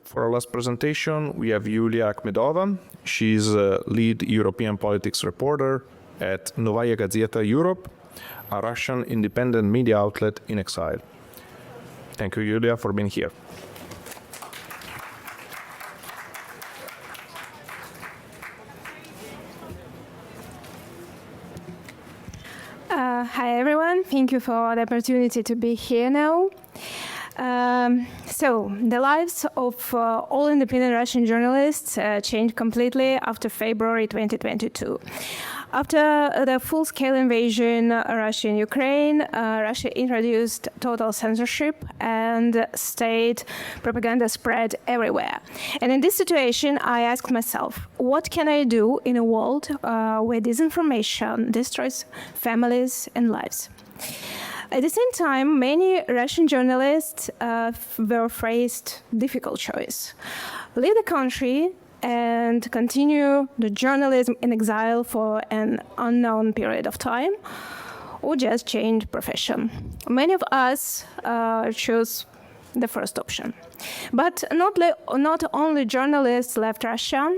For our last presentation, we have Yulia Akhmedova. She's a lead European politics reporter at Novaja Gazeta Europe, a Russian independent media outlet in exile. Thank you, Yulia, for being here. Hi, everyone. Thank you for the opportunity to be here now. So, the lives of all independent Russian journalists changed completely after February 2022. After the full-scale invasion of Russia in Ukraine, Russia introduced total censorship and state propaganda spread everywhere. And in this situation, I asked myself, what can I do in a world where disinformation destroys families and lives? At the same time, many Russian journalists were faced difficult choice: leave the country and continue the journalism in exile for an unknown period of time, or just change profession. Many of us chose the first option. But not only journalists left Russia.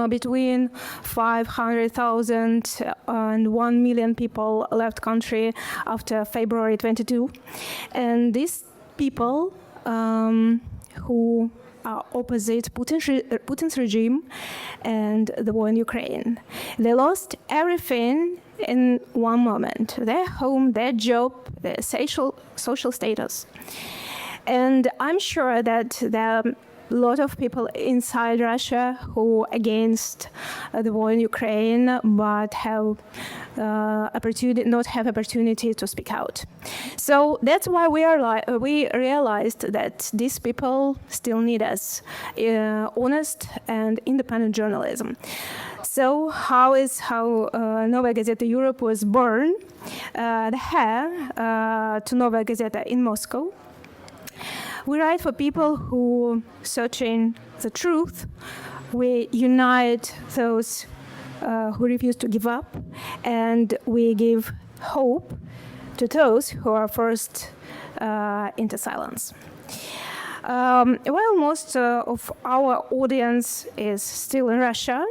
Between 500,000 and 1 million people left country after February 22. And these people who are opposite Putin's regime and the war in Ukraine, they lost everything in one moment: their home, their job, their social status. And I'm sure that there are a lot of people inside Russia who are against the war in Ukraine, but have not have opportunity to speak out. So that's why we realized that these people still need us, honest and independent journalism. So how Novaja Gazeta Europe was born? The heir to Novaja Gazeta in Moscow. We write for people who searching the truth. We unite those who refuse to give up, and we give hope to those who are forced into silence. While most of our audience is still in Russia,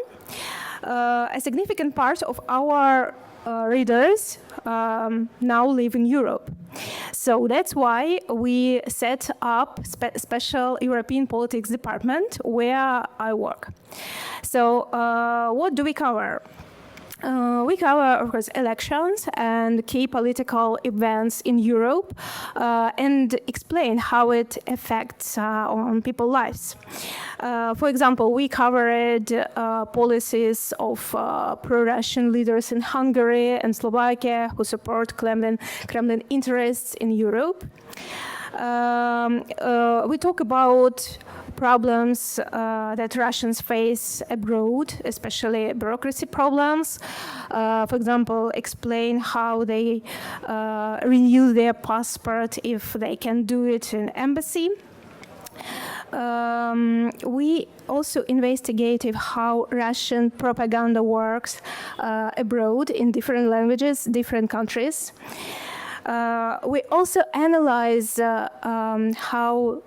a significant part of our readers now live in Europe. So that's why we set up special European politics department where I work. So what do we cover? We cover, of course, elections and key political events in Europe and explain how it affects on people's lives. For example, we covered policies of pro-Russian leaders in Hungary and Slovakia who support Kremlin interests in Europe. We talk about problems that Russians face abroad, especially bureaucracy problems. For example, explain how they renew their passport if they can do it in embassy. We also investigated how Russian propaganda works abroad in different languages, different countries. We also analyze how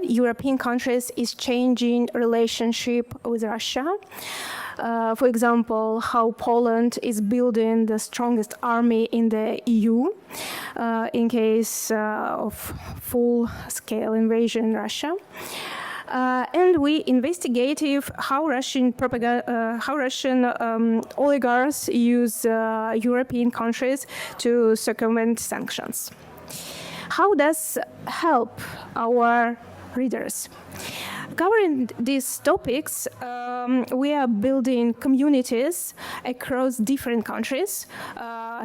European countries is changing relationship with Russia. For example, how Poland is building the strongest army in the EU in case of full-scale invasion in Russia. And we investigated how Russian oligarchs use European countries to circumvent sanctions. How does help our readers? Covering these topics, we are building communities across different countries,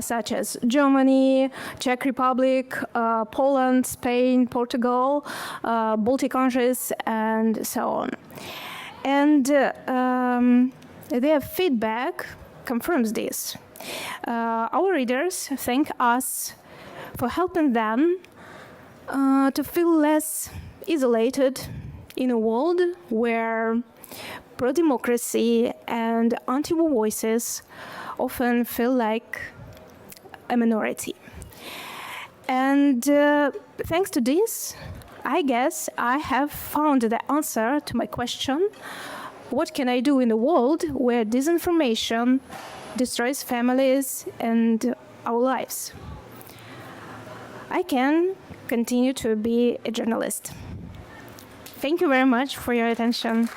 such as Germany, Czech Republic, Poland, Spain, Portugal, Baltic countries, and so on. And their feedback confirms this. Our readers thank us for helping them to feel less isolated in a world where pro-democracy and anti-war voices often feel like a minority. And thanks to this, I guess I have found the answer to my question, what can I do in a world where disinformation destroys families and our lives? I can continue to be a journalist. Thank you very much for your attention.